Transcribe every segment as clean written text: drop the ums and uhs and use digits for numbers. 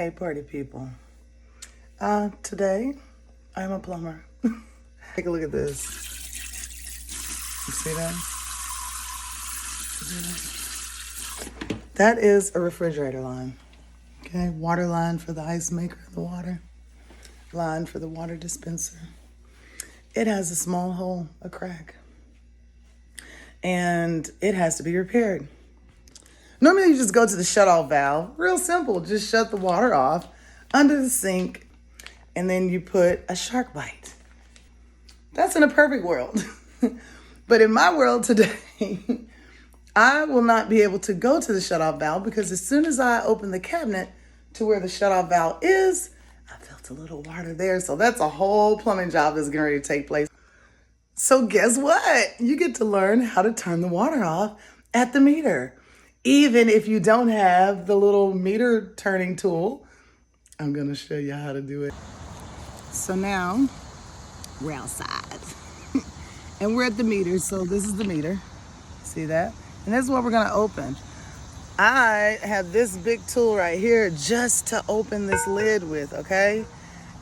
Hey, party people. Today, I'm a plumber. Take a look at this. You see that? That is a refrigerator line. Okay, water line for the ice maker, the water line for the water dispenser. It has a small hole, a crack, and it has to be repaired. Normally you just go to the shut-off valve, real simple, just shut the water off under the sink, and then you put a shark bite. That's in a perfect world. But in my world today, I will not be able to go to the shut-off valve because as soon as I open the cabinet to where the shut-off valve is, I felt a little water there. So that's a whole plumbing job that's getting ready to take place. So guess what? You get to learn how to turn the water off at the meter. Even if you don't have the little meter turning tool, I'm gonna show you how to do it. So now we're outside and we're at the meter. So this is the meter, see that? And this is what we're gonna open. I have this big tool right here just to open this lid with, okay?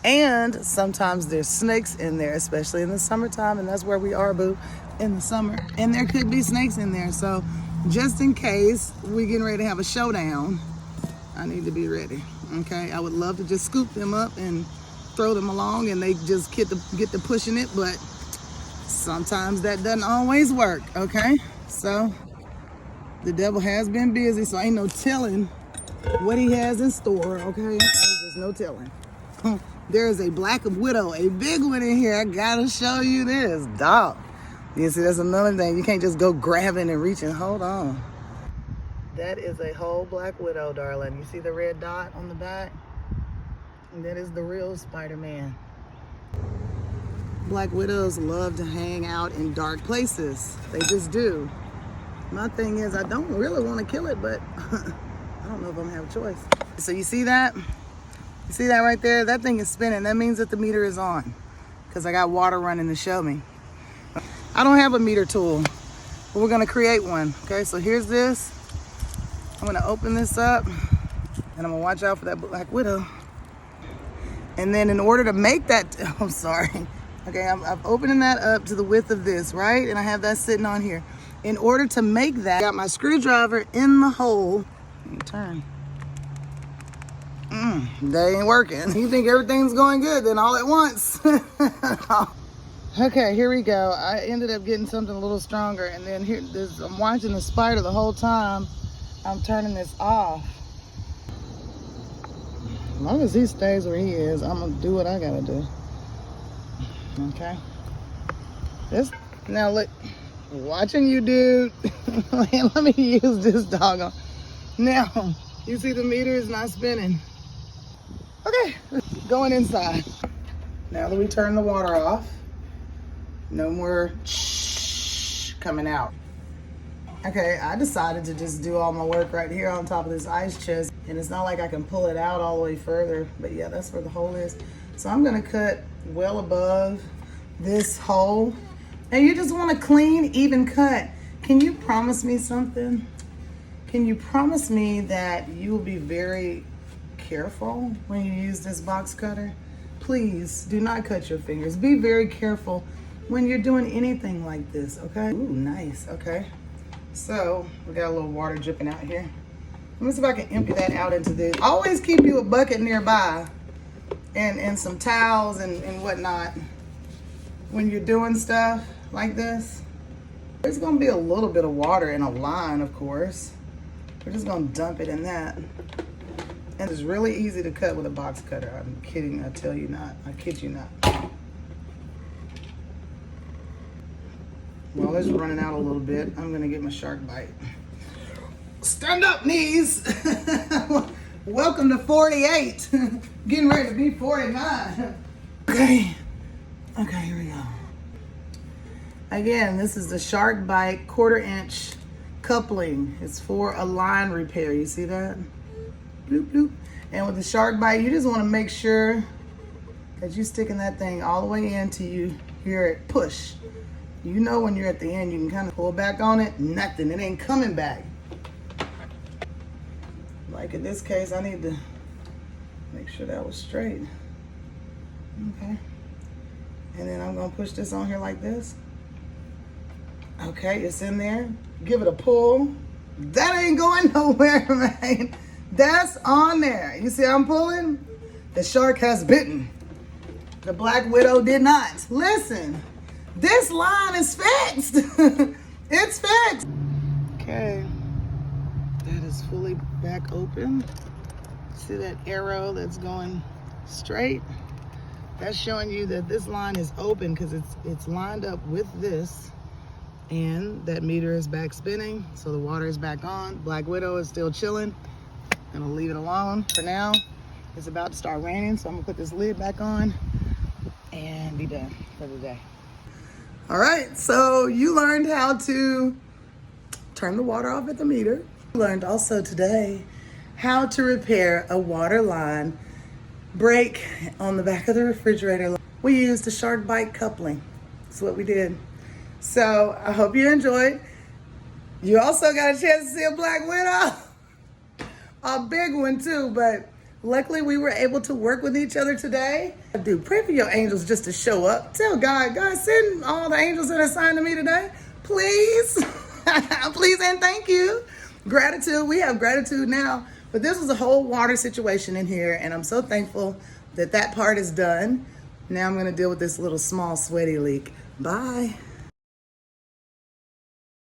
And sometimes there's snakes in there, especially in the summertime, and that's where we are, boo, in the summer. And there could be snakes in there, so just in case we getting ready to have a showdown, I need to be ready, okay? I would love to just scoop them up and throw them along and they just get to pushing it, but sometimes that doesn't always work, okay? So the devil has been busy, so ain't no telling what he has in store, okay? There's no telling. There is a black widow, a big one in here. I gotta show you this, dog. You see, that's another thing. You can't just go grabbing and reaching. Hold on. That is a whole black widow, darling. You see the red dot on the back? And that is the real Spider-Man. Black widows love to hang out in dark places. They just do. My thing is, I don't really want to kill it, but I don't know if I'm gonna have a choice. So you see that? You see that right there? That thing is spinning. That means that the meter is on because I got water running to show me. I don't have a meter tool, but we're gonna create one. Okay, so here's this. I'm gonna open this up and I'm gonna watch out for that black widow. And then in order to make that, I'm sorry. Okay, I'm opening that up to the width of this, right? And I have that sitting on here. In order to make that, I got my screwdriver in the hole. Let me turn. That ain't working. You think everything's going good, then all at once. Okay, here we go. I ended up getting something a little stronger, and then here, I'm watching the spider the whole time. I'm turning this off. As long as he stays where he is, I'm gonna do what I gotta do. Okay. This now look, watching you, dude. Let me use this doggone. Now, you see the meter is not spinning. Okay, going inside. Now that we turn the water off, no more coming out. Okay, I decided to just do all my work right here on top of this ice chest. And it's not like I can pull it out all the way further, but yeah, that's where the hole is. So I'm gonna cut well above this hole. And you just want a clean, even cut. Can you promise me something? Can you promise me that you will be very careful when you use this box cutter? Please do not cut your fingers. Be very careful when you're doing anything like this, okay? Ooh, nice, okay. So we got a little water dripping out here. Let me see if I can empty that out into this. Always keep you a bucket nearby and some towels and whatnot when you're doing stuff like this. There's gonna be a little bit of water in a line, of course. We're just gonna dump it in that. And it's really easy to cut with a box cutter. I'm kidding, I tell you not. I kid you not. While it's running out a little bit, I'm gonna get my shark bite. Stand up, knees. Welcome to 48. Getting ready to be 49. Okay, here we go. Again, this is the shark bite 1/4 inch coupling. It's for a line repair. You see that? Bloop, bloop. And with the shark bite, you just want to make sure that you're sticking that thing all the way in till you hear it push. You know when you're at the end, you can kind of pull back on it. Nothing. It ain't coming back. Like in this case, I need to Make sure that was straight. Okay. And then I'm gonna push this on here like this. Okay, it's in there. Give it a pull. That ain't going nowhere, man. That's on there. You see I'm pulling? The shark has bitten. The black widow did not. Listen, this line is fixed. It's fixed. Okay, that is fully back open. See that arrow that's going straight? That's showing you that this line is open because it's lined up with this, and that meter is back spinning, so the water is back on. Black widow is still chilling. I'm gonna leave it alone for now. It's about to start raining, so I'm gonna put this lid back on and be done for the day. All right, so you learned how to turn the water off at the meter. You learned also today how to repair a water line break on the back of the refrigerator. We used a shark bite coupling. That's what we did. So I hope you enjoyed. You also got a chance to see a black widow. A big one too, but luckily we were able to work with each other today. Dude, pray for your angels just to show up. Tell God, send all the angels that are assigned to me today. Please. Please and thank you. Gratitude. We have gratitude now. But this was a whole water situation in here, and I'm so thankful that that part is done. Now I'm going to deal with this little small sweaty leak. Bye.